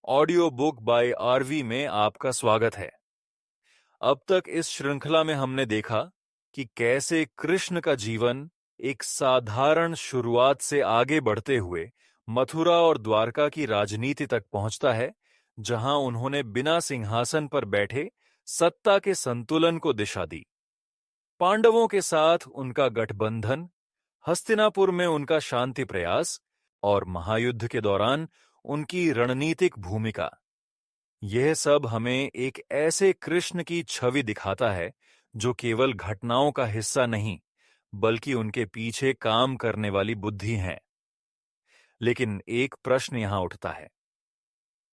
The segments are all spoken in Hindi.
ऑडियो बुक बाय आरवी में आपका स्वागत है। अब तक इस श्रृंखला में हमने देखा कि कैसे कृष्ण का जीवन एक साधारण शुरुआत से आगे बढ़ते हुए मथुरा और द्वारका की राजनीति तक पहुंचता है, जहां उन्होंने बिना सिंहासन पर बैठे सत्ता के संतुलन को दिशा दी। पांडवों के साथ उनका गठबंधन, हस्तिनापुर में उनका शांति प्रयास और महायुद्ध के दौरान उनकी रणनीतिक भूमिका, यह सब हमें एक ऐसे कृष्ण की छवि दिखाता है जो केवल घटनाओं का हिस्सा नहीं, बल्कि उनके पीछे काम करने वाली बुद्धि है। लेकिन एक प्रश्न यहां उठता है,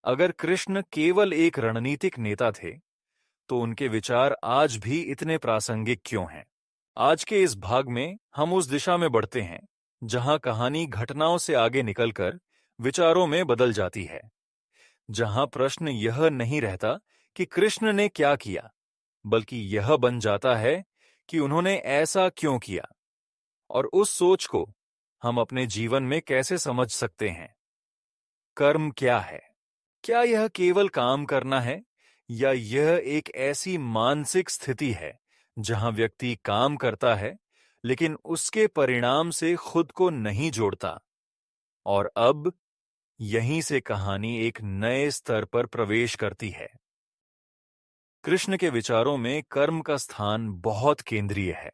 अगर कृष्ण केवल एक रणनीतिक नेता थे, तो उनके विचार आज भी इतने प्रासंगिक क्यों हैं? आज के इस भाग में हम उस दिशा में बढ़ते हैं जहां कहानी घटनाओं से आगे निकलकर विचारों में बदल जाती है, जहां प्रश्न यह नहीं रहता कि कृष्ण ने क्या किया, बल्कि यह बन जाता है कि उन्होंने ऐसा क्यों किया, और उस सोच को हम अपने जीवन में कैसे समझ सकते हैं। कर्म क्या है? क्या यह केवल काम करना है, या यह एक ऐसी मानसिक स्थिति है जहां व्यक्ति काम करता है लेकिन उसके परिणाम से खुद को नहीं जोड़ता? और अब यहीं से कहानी एक नए स्तर पर प्रवेश करती है। कृष्ण के विचारों में कर्म का स्थान बहुत केंद्रीय है,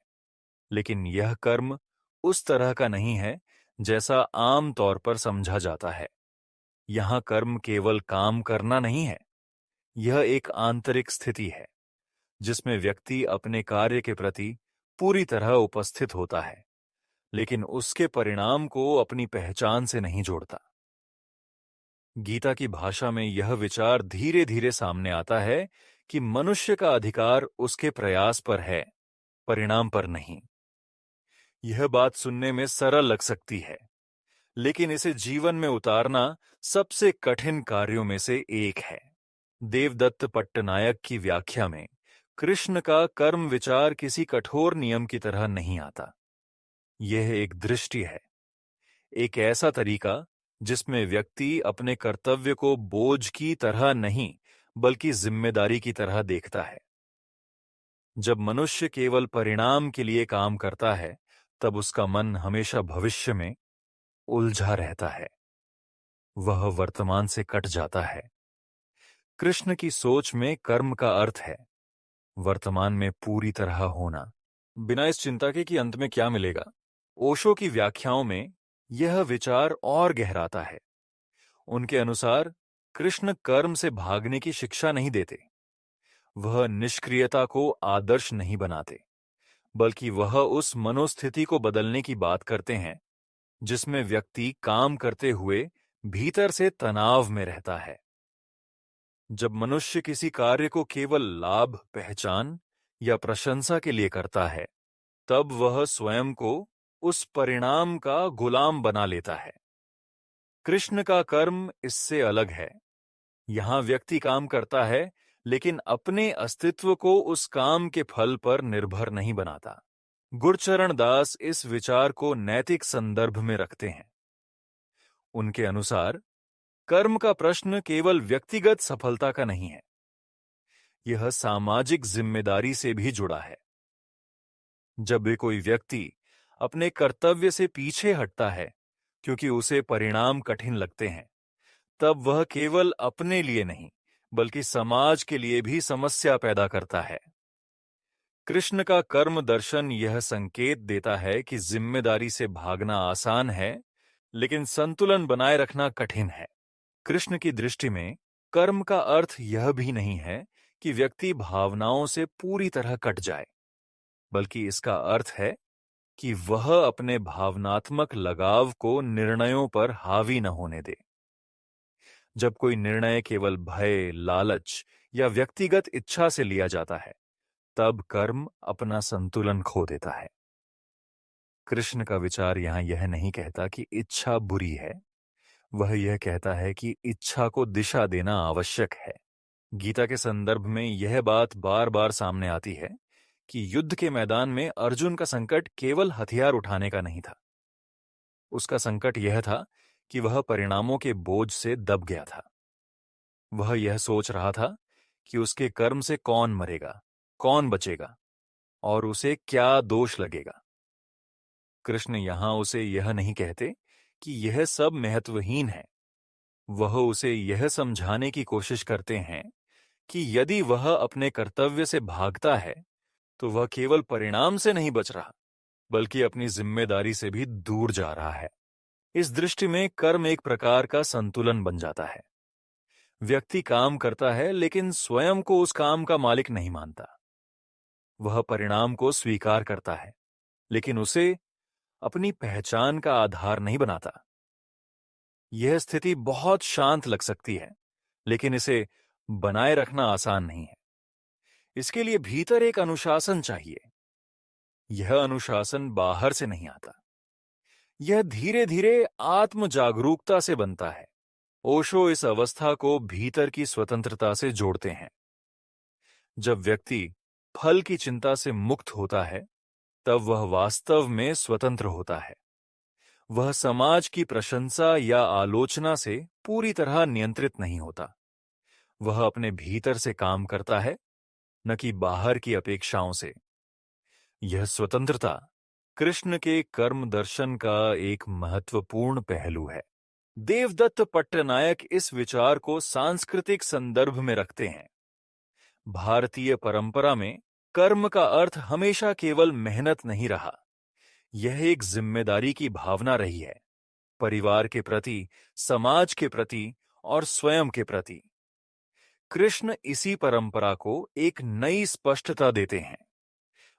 लेकिन यह कर्म उस तरह का नहीं है जैसा आम तौर पर समझा जाता है। यहां कर्म केवल काम करना नहीं है, यह एक आंतरिक स्थिति है जिसमें व्यक्ति अपने कार्य के प्रति पूरी तरह उपस्थित होता है, लेकिन उसके परिणाम को अपनी पहचान से नहीं जोड़ता। गीता की भाषा में यह विचार धीरे धीरे सामने आता है कि मनुष्य का अधिकार उसके प्रयास पर है, परिणाम पर नहीं। यह बात सुनने में सरल लग सकती है, लेकिन इसे जीवन में उतारना सबसे कठिन कार्यों में से एक है। देवदत्त पट्टनायक की व्याख्या में कृष्ण का कर्म विचार किसी कठोर नियम की तरह नहीं आता। यह एक दृष्टि है, एक ऐसा तरीका जिसमें व्यक्ति अपने कर्तव्य को बोझ की तरह नहीं, बल्कि जिम्मेदारी की तरह देखता है। जब मनुष्य केवल परिणाम के लिए काम करता है, तब उसका मन हमेशा भविष्य में उलझा रहता है, वह वर्तमान से कट जाता है। कृष्ण की सोच में कर्म का अर्थ है वर्तमान में पूरी तरह होना, बिना इस चिंता के कि अंत में क्या मिलेगा। ओशो की व्याख्याओं में यह विचार और गहराता है। उनके अनुसार कृष्ण कर्म से भागने की शिक्षा नहीं देते, वह निष्क्रियता को आदर्श नहीं बनाते, बल्कि वह उस मनोस्थिति को बदलने की बात करते हैं जिसमें व्यक्ति काम करते हुए भीतर से तनाव में रहता है। जब मनुष्य किसी कार्य को केवल लाभ, पहचान या प्रशंसा के लिए करता है, तब वह स्वयं को उस परिणाम का गुलाम बना लेता है। कृष्ण का कर्म इससे अलग है। यहां व्यक्ति काम करता है, लेकिन अपने अस्तित्व को उस काम के फल पर निर्भर नहीं बनाता। गुरचरण दास इस विचार को नैतिक संदर्भ में रखते हैं। उनके अनुसार कर्म का प्रश्न केवल व्यक्तिगत सफलता का नहीं है, यह सामाजिक जिम्मेदारी से भी जुड़ा है। जब भी कोई व्यक्ति अपने कर्तव्य से पीछे हटता है क्योंकि उसे परिणाम कठिन लगते हैं, तब वह केवल अपने लिए नहीं, बल्कि समाज के लिए भी समस्या पैदा करता है। कृष्ण का कर्म दर्शन यह संकेत देता है कि जिम्मेदारी से भागना आसान है, लेकिन संतुलन बनाए रखना कठिन है। कृष्ण की दृष्टि में कर्म का अर्थ यह भी नहीं है कि व्यक्ति भावनाओं से पूरी तरह कट जाए, बल्कि इसका अर्थ है कि वह अपने भावनात्मक लगाव को निर्णयों पर हावी न होने दे। जब कोई निर्णय केवल भय, लालच या व्यक्तिगत इच्छा से लिया जाता है, तब कर्म अपना संतुलन खो देता है। कृष्ण का विचार यहां यह नहीं कहता कि इच्छा बुरी है, वह यह कहता है कि इच्छा को दिशा देना आवश्यक है। गीता के संदर्भ में यह बात बार बार सामने आती है कि युद्ध के मैदान में अर्जुन का संकट केवल हथियार उठाने का नहीं था। उसका संकट यह था कि वह परिणामों के बोझ से दब गया था। वह यह सोच रहा था कि उसके कर्म से कौन मरेगा, कौन बचेगा और उसे क्या दोष लगेगा। कृष्ण यहां उसे यह नहीं कहते कि यह सब महत्वहीन है। वह उसे यह समझाने की कोशिश करते हैं कि यदि वह अपने कर्तव्य से भागता है तो वह केवल परिणाम से नहीं बच रहा, बल्कि अपनी जिम्मेदारी से भी दूर जा रहा है। इस दृष्टि में कर्म एक प्रकार का संतुलन बन जाता है। व्यक्ति काम करता है लेकिन स्वयं को उस काम का मालिक नहीं मानता। वह परिणाम को स्वीकार करता है लेकिन उसे अपनी पहचान का आधार नहीं बनाता। यह स्थिति बहुत शांत लग सकती है, लेकिन इसे बनाए रखना आसान नहीं है। इसके लिए भीतर एक अनुशासन चाहिए। यह अनुशासन बाहर से नहीं आता। यह धीरे धीरे आत्म जागरूकता से बनता है। ओशो इस अवस्था को भीतर की स्वतंत्रता से जोड़ते हैं। जब व्यक्ति फल की चिंता से मुक्त होता है, तब वह वास्तव में स्वतंत्र होता है। वह समाज की प्रशंसा या आलोचना से पूरी तरह नियंत्रित नहीं होता। वह अपने भीतर से काम करता है, न कि बाहर की अपेक्षाओं से। यह स्वतंत्रता कृष्ण के कर्म दर्शन का एक महत्वपूर्ण पहलू है। देवदत्त पट्टनायक इस विचार को सांस्कृतिक संदर्भ में रखते हैं। भारतीय परंपरा में कर्म का अर्थ हमेशा केवल मेहनत नहीं रहा। यह एक जिम्मेदारी की भावना रही है, परिवार के प्रति, समाज के प्रति और स्वयं के प्रति। कृष्ण इसी परंपरा को एक नई स्पष्टता देते हैं।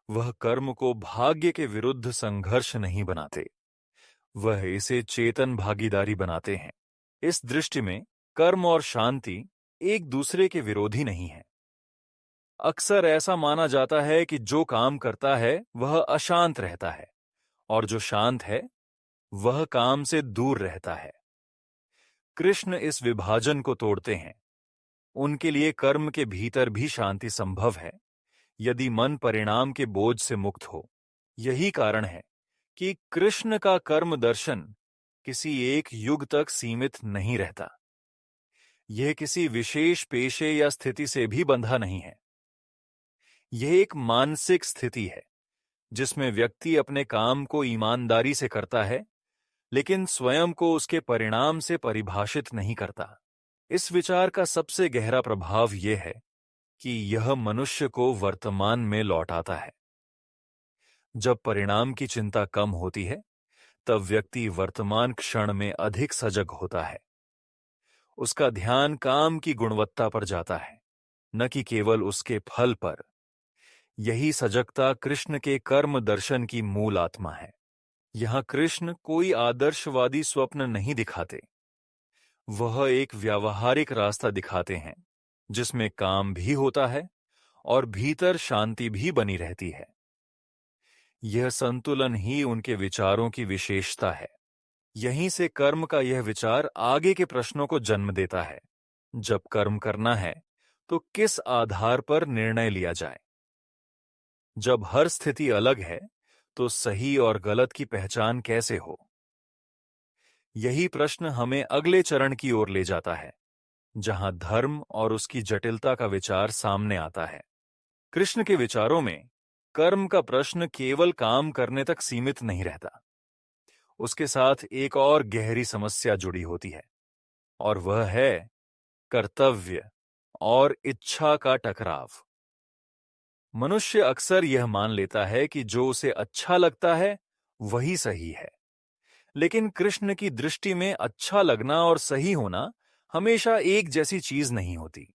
वह कर्म को भाग्य के विरुद्ध संघर्ष नहीं बनाते, वह इसे चेतन भागीदारी बनाते हैं। इस दृष्टि में कर्म और शांति एक दूसरे के विरोधी नहीं है। अक्सर ऐसा माना जाता है कि जो काम करता है वह अशांत रहता है और जो शांत है वह काम से दूर रहता है। कृष्ण इस विभाजन को तोड़ते हैं। उनके लिए कर्म के भीतर भी शांति संभव है, यदि मन परिणाम के बोझ से मुक्त हो। यही कारण है कि कृष्ण का कर्म दर्शन किसी एक युग तक सीमित नहीं रहता। यह किसी विशेष पेशे या स्थिति से भी बंधा नहीं है। यह एक मानसिक स्थिति है जिसमें व्यक्ति अपने काम को ईमानदारी से करता है, लेकिन स्वयं को उसके परिणाम से परिभाषित नहीं करता। इस विचार का सबसे गहरा प्रभाव यह है कि यह मनुष्य को वर्तमान में लौटाता है। जब परिणाम की चिंता कम होती है, तब व्यक्ति वर्तमान क्षण में अधिक सजग होता है। उसका ध्यान काम की गुणवत्ता पर जाता है, न कि केवल उसके फल पर। यही सजगता कृष्ण के कर्म दर्शन की मूल आत्मा है। यहां कृष्ण कोई आदर्शवादी स्वप्न नहीं दिखाते। वह एक व्यावहारिक रास्ता दिखाते हैं जिसमें काम भी होता है और भीतर शांति भी बनी रहती है। यह संतुलन ही उनके विचारों की विशेषता है। यहीं से कर्म का यह विचार आगे के प्रश्नों को जन्म देता है। जब कर्म करना है तो किस आधार पर निर्णय लिया जाए? जब हर स्थिति अलग है तो सही और गलत की पहचान कैसे हो? यही प्रश्न हमें अगले चरण की ओर ले जाता है, जहां धर्म और उसकी जटिलता का विचार सामने आता है। कृष्ण के विचारों में कर्म का प्रश्न केवल काम करने तक सीमित नहीं रहता। उसके साथ एक और गहरी समस्या जुड़ी होती है, और वह है कर्तव्य और इच्छा का टकराव। मनुष्य अक्सर यह मान लेता है कि जो उसे अच्छा लगता है वही सही है, लेकिन कृष्ण की दृष्टि में अच्छा लगना और सही होना हमेशा एक जैसी चीज नहीं होती।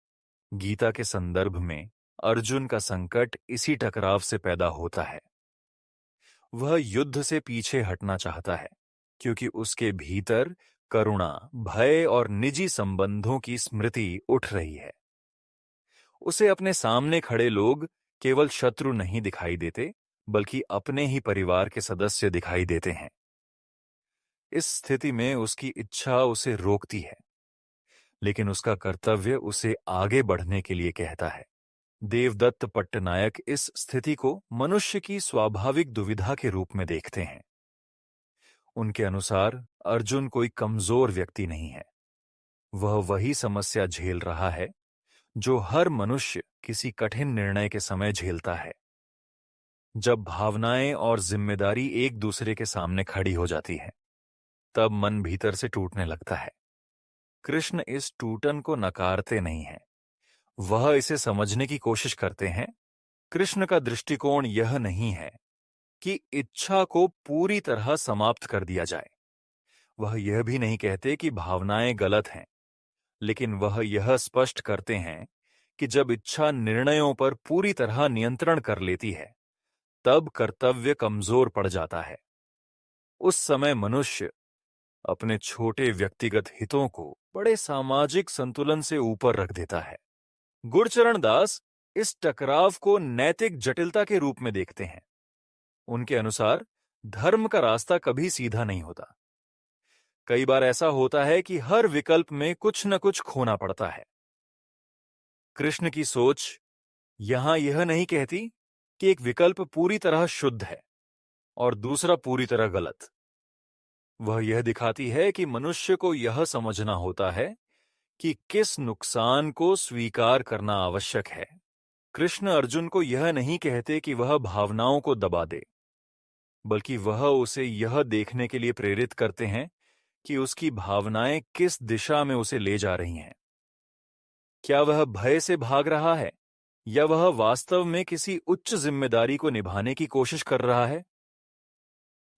गीता के संदर्भ में अर्जुन का संकट इसी टकराव से पैदा होता है। वह युद्ध से पीछे हटना चाहता है क्योंकि उसके भीतर करुणा, भय और निजी संबंधों की स्मृति उठ रही है। उसे अपने सामने खड़े लोग केवल शत्रु नहीं दिखाई देते, बल्कि अपने ही परिवार के सदस्य दिखाई देते हैं। इस स्थिति में उसकी इच्छा उसे रोकती है, लेकिन उसका कर्तव्य उसे आगे बढ़ने के लिए कहता है। देवदत्त पट्टनायक इस स्थिति को मनुष्य की स्वाभाविक दुविधा के रूप में देखते हैं। उनके अनुसार अर्जुन कोई कमजोर व्यक्ति नहीं है। वह वही समस्या झेल रहा है जो हर मनुष्य किसी कठिन निर्णय के समय झेलता है। जब भावनाएं और जिम्मेदारी एक दूसरे के सामने खड़ी हो जाती है, तब मन भीतर से टूटने लगता है। कृष्ण इस टूटन को नकारते नहीं हैं, वह इसे समझने की कोशिश करते हैं। कृष्ण का दृष्टिकोण यह नहीं है कि इच्छा को पूरी तरह समाप्त कर दिया जाए। वह यह भी नहीं कहते कि भावनाएं गलत हैं, लेकिन वह यह स्पष्ट करते हैं कि जब इच्छा निर्णयों पर पूरी तरह नियंत्रण कर लेती है, तब कर्तव्य कमजोर पड़ जाता है। उस समय मनुष्य अपने छोटे व्यक्तिगत हितों को बड़े सामाजिक संतुलन से ऊपर रख देता है। गुरचरण दास इस टकराव को नैतिक जटिलता के रूप में देखते हैं। उनके अनुसार धर्म का रास्ता कभी सीधा नहीं होता। कई बार ऐसा होता है कि हर विकल्प में कुछ न कुछ खोना पड़ता है। कृष्ण की सोच यहां यह नहीं कहती कि एक विकल्प पूरी तरह शुद्ध है और दूसरा पूरी तरह गलत। वह यह दिखाती है कि मनुष्य को यह समझना होता है कि किस नुकसान को स्वीकार करना आवश्यक है। कृष्ण अर्जुन को यह नहीं कहते कि वह भावनाओं को दबा दे, बल्कि वह उसे यह देखने के लिए प्रेरित करते हैं कि उसकी भावनाएं किस दिशा में उसे ले जा रही हैं। क्या वह भय से भाग रहा है या वह वास्तव में किसी उच्च जिम्मेदारी को निभाने की कोशिश कर रहा है?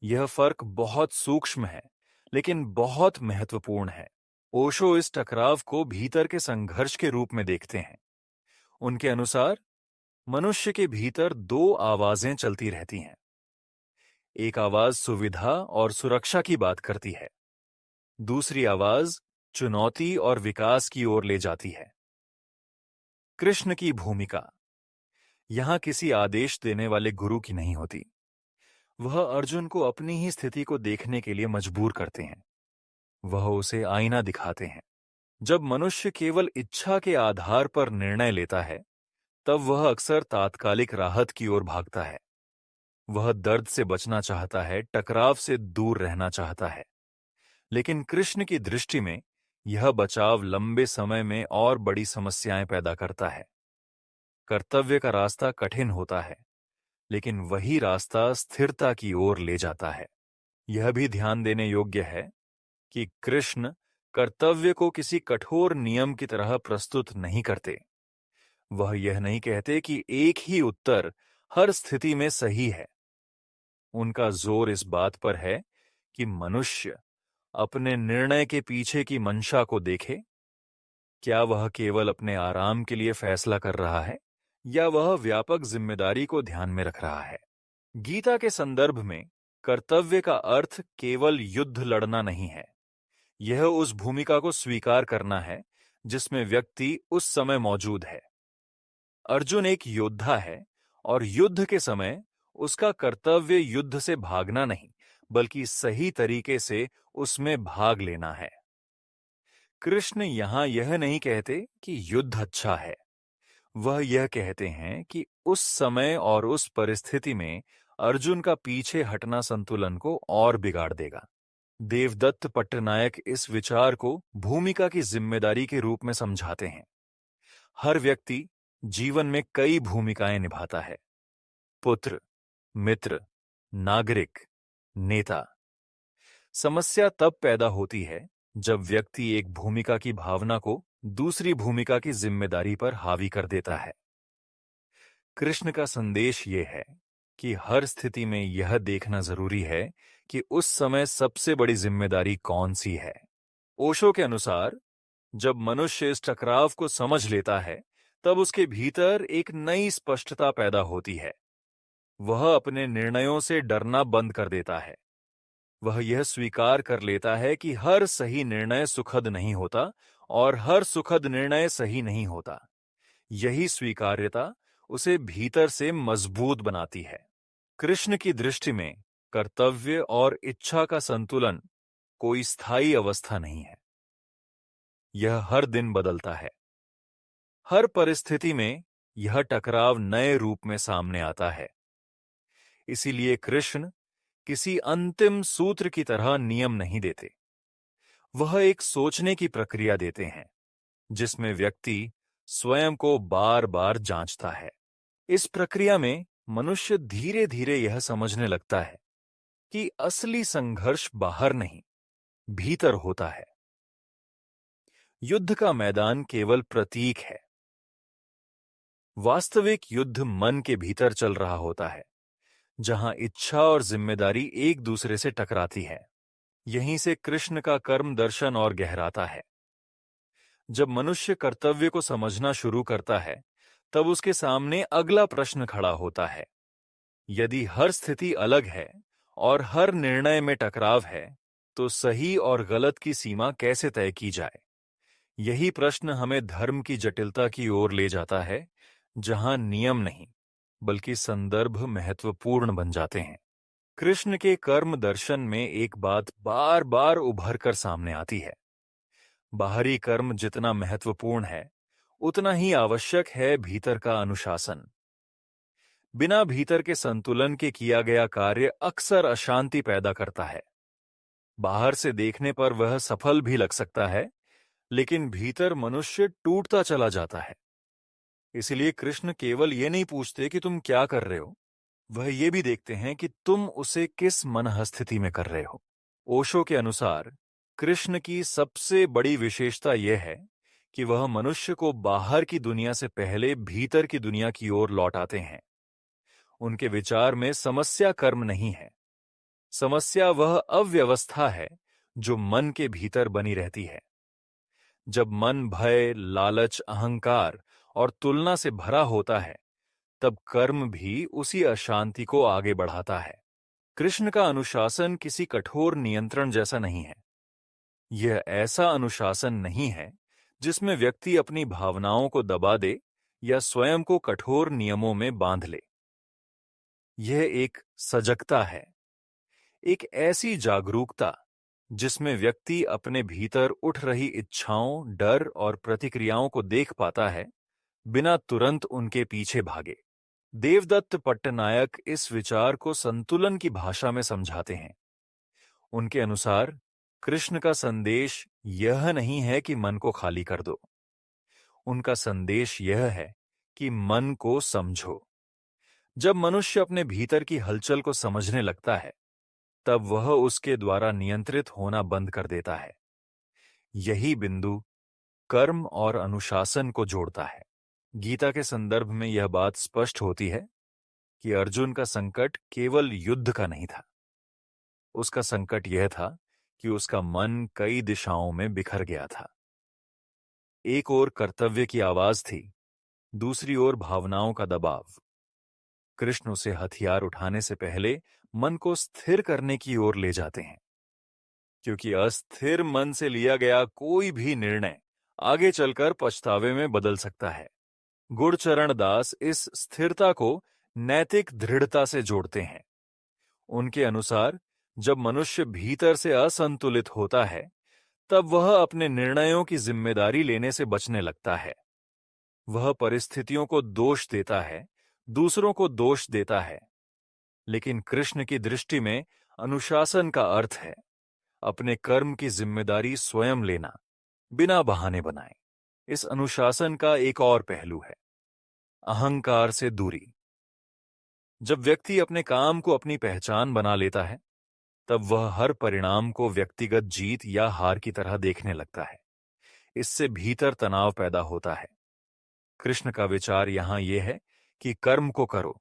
यह फर्क बहुत सूक्ष्म है, लेकिन बहुत महत्वपूर्ण है। ओशो इस टकराव को भीतर के संघर्ष के रूप में देखते हैं। उनके अनुसार मनुष्य के भीतर दो आवाजें चलती रहती हैं। एक आवाज सुविधा और सुरक्षा की बात करती है, दूसरी आवाज चुनौती और विकास की ओर ले जाती है। कृष्ण की भूमिका यहां किसी आदेश देने वाले गुरु की नहीं होती। वह अर्जुन को अपनी ही स्थिति को देखने के लिए मजबूर करते हैं। वह उसे आईना दिखाते हैं। जब मनुष्य केवल इच्छा के आधार पर निर्णय लेता है, तब वह अक्सर तात्कालिक राहत की ओर भागता है। वह दर्द से बचना चाहता है, टकराव से दूर रहना चाहता है। लेकिन कृष्ण की दृष्टि में यह बचाव लंबे समय में और बड़ी समस्याएं पैदा करता है। कर्तव्य का रास्ता कठिन होता है, लेकिन वही रास्ता स्थिरता की ओर ले जाता है। यह भी ध्यान देने योग्य है कि कृष्ण कर्तव्य को किसी कठोर नियम की तरह प्रस्तुत नहीं करते। वह यह नहीं कहते कि एक ही उत्तर हर स्थिति में सही है। उनका जोर इस बात पर है कि मनुष्य अपने निर्णय के पीछे की मंशा को देखे। क्या वह केवल अपने आराम के लिए फैसला कर रहा है या वह व्यापक जिम्मेदारी को ध्यान में रख रहा है? गीता के संदर्भ में कर्तव्य का अर्थ केवल युद्ध लड़ना नहीं है। यह उस भूमिका को स्वीकार करना है जिसमें व्यक्ति उस समय मौजूद है। अर्जुन एक योद्धा है और युद्ध के समय उसका कर्तव्य युद्ध से भागना नहीं, बल्कि सही तरीके से उसमें भाग लेना है। कृष्ण यहां यह नहीं कहते कि युद्ध अच्छा है। वह यह कहते हैं कि उस समय और उस परिस्थिति में अर्जुन का पीछे हटना संतुलन को और बिगाड़ देगा। देवदत्त पट्टनायक इस विचार को भूमिका की जिम्मेदारी के रूप में समझाते हैं। हर व्यक्ति जीवन में कई भूमिकाएं निभाता है: पुत्र, मित्र, नागरिक, नेता। समस्या तब पैदा होती है जब व्यक्ति एक भूमिका की भावना को दूसरी भूमिका की जिम्मेदारी पर हावी कर देता है। कृष्ण का संदेश ये है कि हर स्थिति में यह देखना जरूरी है कि उस समय सबसे बड़ी जिम्मेदारी कौन सी है। ओशो के अनुसार जब मनुष्य इस टकराव को समझ लेता है, तब उसके भीतर एक नई स्पष्टता पैदा होती है। वह अपने निर्णयों से डरना बंद कर देता है। वह यह स्वीकार कर लेता है कि हर सही निर्णय सुखद नहीं होता और हर सुखद निर्णय सही नहीं होता। यही स्वीकार्यता उसे भीतर से मजबूत बनाती है। कृष्ण की दृष्टि में कर्तव्य और इच्छा का संतुलन कोई स्थायी अवस्था नहीं है। यह हर दिन बदलता है। हर परिस्थिति में यह टकराव नए रूप में सामने आता है। इसीलिए कृष्ण किसी अंतिम सूत्र की तरह नियम नहीं देते। वह एक सोचने की प्रक्रिया देते हैं जिसमें व्यक्ति स्वयं को बार बार जांचता है। इस प्रक्रिया में मनुष्य धीरे धीरे यह समझने लगता है कि असली संघर्ष बाहर नहीं, भीतर होता है। युद्ध का मैदान केवल प्रतीक है। वास्तविक युद्ध मन के भीतर चल रहा होता है, जहां इच्छा और जिम्मेदारी एक दूसरे से टकराती है। यहीं से कृष्ण का कर्म दर्शन और गहराता है। जब मनुष्य कर्तव्य को समझना शुरू करता है, तब उसके सामने अगला प्रश्न खड़ा होता है। यदि हर स्थिति अलग है और हर निर्णय में टकराव है, तो सही और गलत की सीमा कैसे तय की जाए? यही प्रश्न हमें धर्म की जटिलता की ओर ले जाता है, जहां नियम नहीं, बल्कि संदर्भ महत्वपूर्ण बन जाते हैं। कृष्ण के कर्म दर्शन में एक बात बार बार उभर कर सामने आती है। बाहरी कर्म जितना महत्वपूर्ण है, उतना ही आवश्यक है भीतर का अनुशासन। बिना भीतर के संतुलन के किया गया कार्य अक्सर अशांति पैदा करता है। बाहर से देखने पर वह सफल भी लग सकता है, लेकिन भीतर मनुष्य टूटता चला जाता है। इसलिए कृष्ण केवल ये नहीं पूछते कि तुम क्या कर रहे हो, वह ये भी देखते हैं कि तुम उसे किस मनःस्थिति में कर रहे हो। ओशो के अनुसार कृष्ण की सबसे बड़ी विशेषता यह है कि वह मनुष्य को बाहर की दुनिया से पहले भीतर की दुनिया की ओर लौटाते हैं। उनके विचार में समस्या कर्म नहीं है, समस्या वह अव्यवस्था है जो मन के भीतर बनी रहती है। जब मन भय, लालच, अहंकार और तुलना से भरा होता है, तब कर्म भी उसी अशांति को आगे बढ़ाता है। कृष्ण का अनुशासन किसी कठोर नियंत्रण जैसा नहीं है। यह ऐसा अनुशासन नहीं है जिसमें व्यक्ति अपनी भावनाओं को दबा दे या स्वयं को कठोर नियमों में बांध ले। यह एक सजगता है, एक ऐसी जागरूकता जिसमें व्यक्ति अपने भीतर उठ रही इच्छाओं, डर और प्रतिक्रियाओं को देख पाता है, बिना तुरंत उनके पीछे भागे। देवदत्त पट्टनायक इस विचार को संतुलन की भाषा में समझाते हैं। उनके अनुसार कृष्ण का संदेश यह नहीं है कि मन को खाली कर दो। उनका संदेश यह है कि मन को समझो। जब मनुष्य अपने भीतर की हलचल को समझने लगता है, तब वह उसके द्वारा नियंत्रित होना बंद कर देता है। यही बिंदु कर्म और अनुशासन को जोड़ता है। गीता के संदर्भ में यह बात स्पष्ट होती है कि अर्जुन का संकट केवल युद्ध का नहीं था। उसका संकट यह था कि उसका मन कई दिशाओं में बिखर गया था। एक ओर कर्तव्य की आवाज थी, दूसरी ओर भावनाओं का दबाव। कृष्ण उसे हथियार उठाने से पहले मन को स्थिर करने की ओर ले जाते हैं, क्योंकि अस्थिर मन से लिया गया कोई भी निर्णय आगे चलकर पछतावे में बदल सकता है। गुरचरण दास इस स्थिरता को नैतिक दृढ़ता से जोड़ते हैं। उनके अनुसार जब मनुष्य भीतर से असंतुलित होता है, तब वह अपने निर्णयों की जिम्मेदारी लेने से बचने लगता है। वह परिस्थितियों को दोष देता है, दूसरों को दोष देता है। लेकिन कृष्ण की दृष्टि में अनुशासन का अर्थ है अपने कर्म की जिम्मेदारी स्वयं लेना, बिना बहाने बनाए। इस अनुशासन का एक और पहलू है अहंकार से दूरी। जब व्यक्ति अपने काम को अपनी पहचान बना लेता है, तब वह हर परिणाम को व्यक्तिगत जीत या हार की तरह देखने लगता है। इससे भीतर तनाव पैदा होता है। कृष्ण का विचार यहां यह है कि कर्म को करो,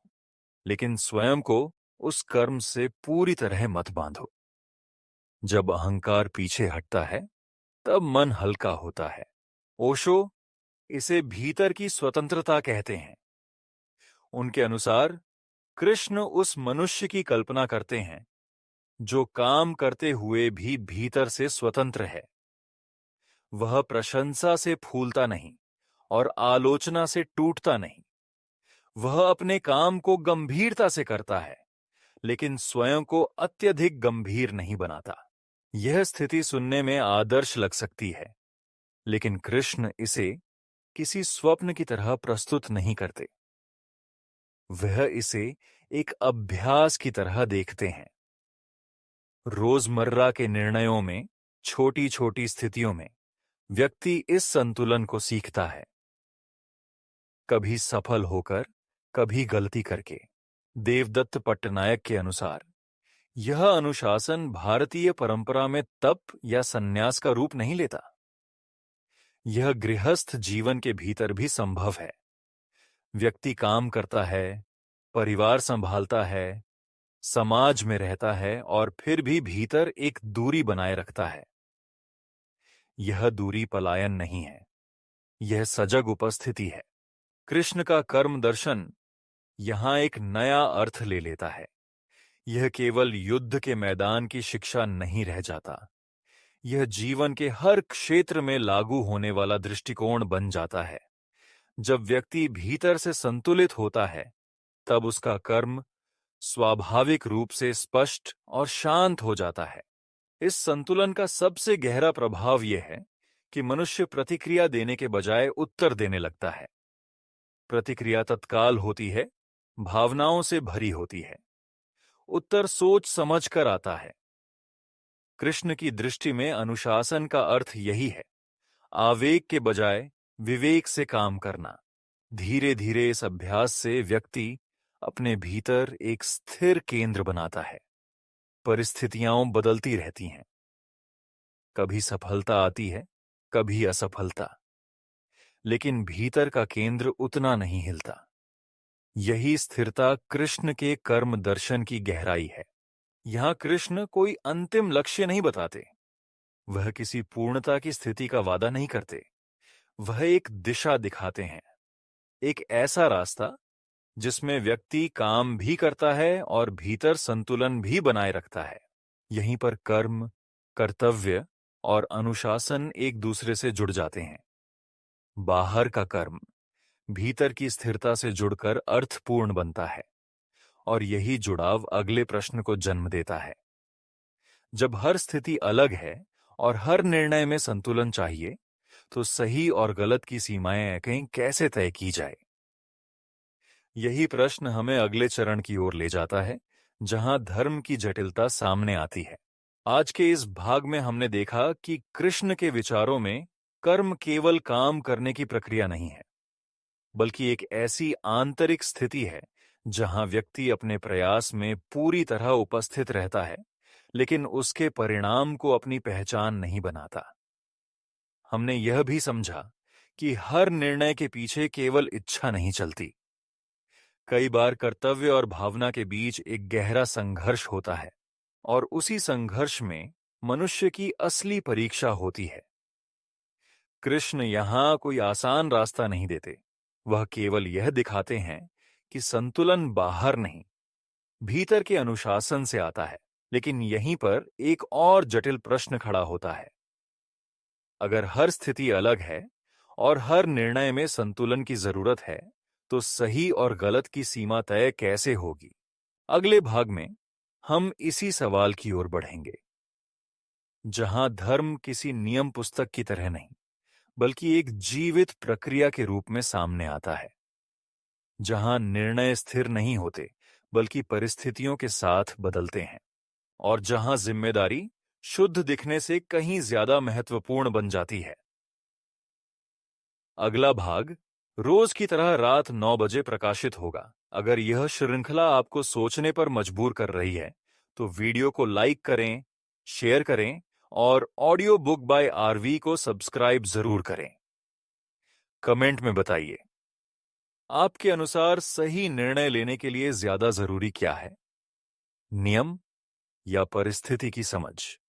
लेकिन स्वयं को उस कर्म से पूरी तरह मत बांधो। जब अहंकार पीछे हटता है, तब मन हल्का होता है। ओशो इसे भीतर की स्वतंत्रता कहते हैं। उनके अनुसार कृष्ण उस मनुष्य की कल्पना करते हैं जो काम करते हुए भी भीतर से स्वतंत्र है। वह प्रशंसा से फूलता नहीं और आलोचना से टूटता नहीं। वह अपने काम को गंभीरता से करता है, लेकिन स्वयं को अत्यधिक गंभीर नहीं बनाता। यह स्थिति सुनने में आदर्श लग सकती है, लेकिन कृष्ण इसे किसी स्वप्न की तरह प्रस्तुत नहीं करते। वह इसे एक अभ्यास की तरह देखते हैं। रोजमर्रा के निर्णयों में छोटी छोटी स्थितियों में व्यक्ति इस संतुलन को सीखता है, कभी सफल होकर, कभी गलती करके। देवदत्त पट्टनायक के अनुसार यह अनुशासन भारतीय परंपरा में तप या संन्यास का रूप नहीं लेता। यह गृहस्थ जीवन के भीतर भी संभव है। व्यक्ति काम करता है, परिवार संभालता है, समाज में रहता है और फिर भी भीतर एक दूरी बनाए रखता है। यह दूरी पलायन नहीं है, यह सजग उपस्थिति है। कृष्ण का कर्म दर्शन यहां एक नया अर्थ ले लेता है। यह केवल युद्ध के मैदान की शिक्षा नहीं रह जाता, यह जीवन के हर क्षेत्र में लागू होने वाला दृष्टिकोण बन जाता है। जब व्यक्ति भीतर से संतुलित होता है, तब उसका कर्म स्वाभाविक रूप से स्पष्ट और शांत हो जाता है। इस संतुलन का सबसे गहरा प्रभाव यह है कि मनुष्य प्रतिक्रिया देने के बजाय उत्तर देने लगता है। प्रतिक्रिया तत्काल होती है, भावनाओं से भरी होती है। उत्तर सोच समझ कर आता है। कृष्ण की दृष्टि में अनुशासन का अर्थ यही है, आवेग के बजाय विवेक से काम करना। धीरे धीरे इस अभ्यास से व्यक्ति अपने भीतर एक स्थिर केंद्र बनाता है। परिस्थितियां बदलती रहती हैं, कभी सफलता आती है, कभी असफलता, लेकिन भीतर का केंद्र उतना नहीं हिलता। यही स्थिरता कृष्ण के कर्म दर्शन की गहराई है। यहां कृष्ण कोई अंतिम लक्ष्य नहीं बताते, वह किसी पूर्णता की स्थिति का वादा नहीं करते। वह एक दिशा दिखाते हैं, एक ऐसा रास्ता जिसमें व्यक्ति काम भी करता है और भीतर संतुलन भी बनाए रखता है। यहीं पर कर्म, कर्तव्य और अनुशासन एक दूसरे से जुड़ जाते हैं। बाहर का कर्म भीतर की स्थिरता से जुड़कर अर्थपूर्ण बनता है और यही जुड़ाव अगले प्रश्न को जन्म देता है। जब हर स्थिति अलग है और हर निर्णय में संतुलन चाहिए, तो सही और गलत की सीमाएं कहीं कैसे तय की जाए? यही प्रश्न हमें अगले चरण की ओर ले जाता है, जहां धर्म की जटिलता सामने आती है। आज के इस भाग में हमने देखा कि कृष्ण के विचारों में कर्म केवल काम करने की प्रक्रिया नहीं है, बल्कि एक ऐसी आंतरिक स्थिति है जहां व्यक्ति अपने प्रयास में पूरी तरह उपस्थित रहता है, लेकिन उसके परिणाम को अपनी पहचान नहीं बनाता। हमने यह भी समझा कि हर निर्णय के पीछे केवल इच्छा नहीं चलती। कई बार कर्तव्य और भावना के बीच एक गहरा संघर्ष होता है और उसी संघर्ष में मनुष्य की असली परीक्षा होती है। कृष्ण यहां कोई आसान रास्ता नहीं देते, वह केवल यह दिखाते हैं कि संतुलन बाहर नहीं, भीतर के अनुशासन से आता है। लेकिन यहीं पर एक और जटिल प्रश्न खड़ा होता है। अगर हर स्थिति अलग है और हर निर्णय में संतुलन की जरूरत है, तो सही और गलत की सीमा तय कैसे होगी? अगले भाग में हम इसी सवाल की ओर बढ़ेंगे, जहां धर्म किसी नियम पुस्तक की तरह नहीं, बल्कि एक जीवित प्रक्रिया के रूप में सामने आता है। जहां निर्णय स्थिर नहीं होते, बल्कि परिस्थितियों के साथ बदलते हैं, और जहां जिम्मेदारी शुद्ध दिखने से कहीं ज्यादा महत्वपूर्ण बन जाती है। अगला भाग रोज की तरह रात 9 बजे प्रकाशित होगा। अगर यह श्रृंखला आपको सोचने पर मजबूर कर रही है, तो वीडियो को लाइक करें, शेयर करें और ऑडियो बुक बाय आरवी को सब्सक्राइब जरूर करें। कमेंट में बताइए, आपके अनुसार सही निर्णय लेने के लिए ज्यादा जरूरी क्या है, नियम या परिस्थिति की समझ?